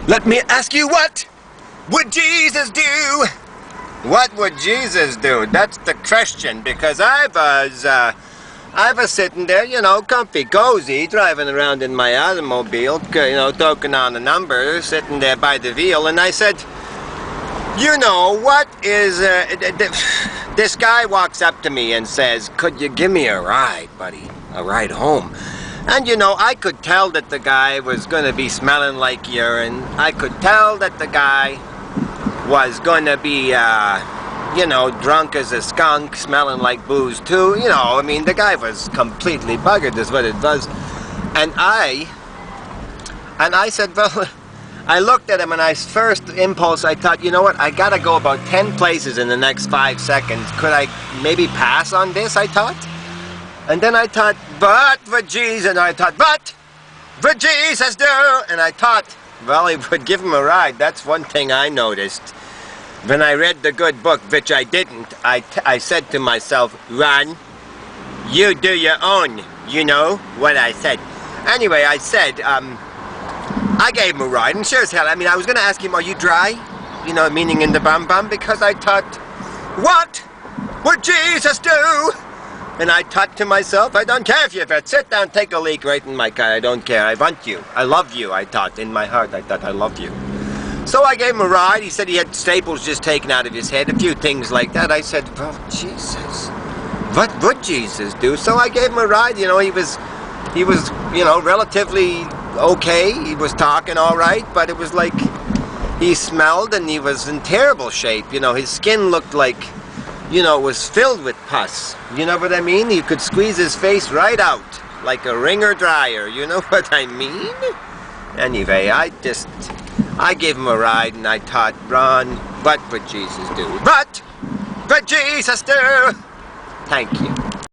Let me ask you, what would Jesus do? What would Jesus do? That's the question, because I was sitting there, you know, comfy, cozy, driving around in my automobile, you know, talking on the number, sitting there by the wheel, and I said, you know, what is, this guy walks up to me and says, could you give me a ride, buddy? A ride home? And, you know, I could tell that the guy was going to be smelling like urine. I could tell that the guy was going to be, you know, drunk as a skunk, smelling like booze too. You know, I mean, the guy was completely buggered is what it was. And I said, well, I looked at him and first impulse, I thought, you know what, I gotta go about 10 places in the next 5 seconds. Could I maybe pass on this, I thought? And then I thought, but would Jesus, and I thought, but would Jesus do? And I thought, well, he would give him a ride. That's one thing I noticed. When I read the good book, which I didn't, I said to myself, Ron, you do your own, you know what I said. Anyway, I said, I gave him a ride, and sure as hell, I mean, I was going to ask him, are you dry? You know, meaning in the bum-bum, because I thought, what would Jesus do? And I thought to myself, I don't care if you're fat, sit down, take a leak right in my car, I don't care, I want you, I love you, I thought, in my heart, I thought, I love you. So I gave him a ride. He said he had staples just taken out of his head, a few things like that. I said, well, Jesus, what would Jesus do? So I gave him a ride. You know, he was, you know, relatively okay. He was talking all right, but it was like he smelled and he was in terrible shape. You know, his skin looked like, you know, it was filled with pus. You know what I mean? You could squeeze his face right out like a wringer dryer. You know what I mean? Anyway, I gave him a ride, and I thought, Ron, what would Jesus do? What would Jesus do? Thank you.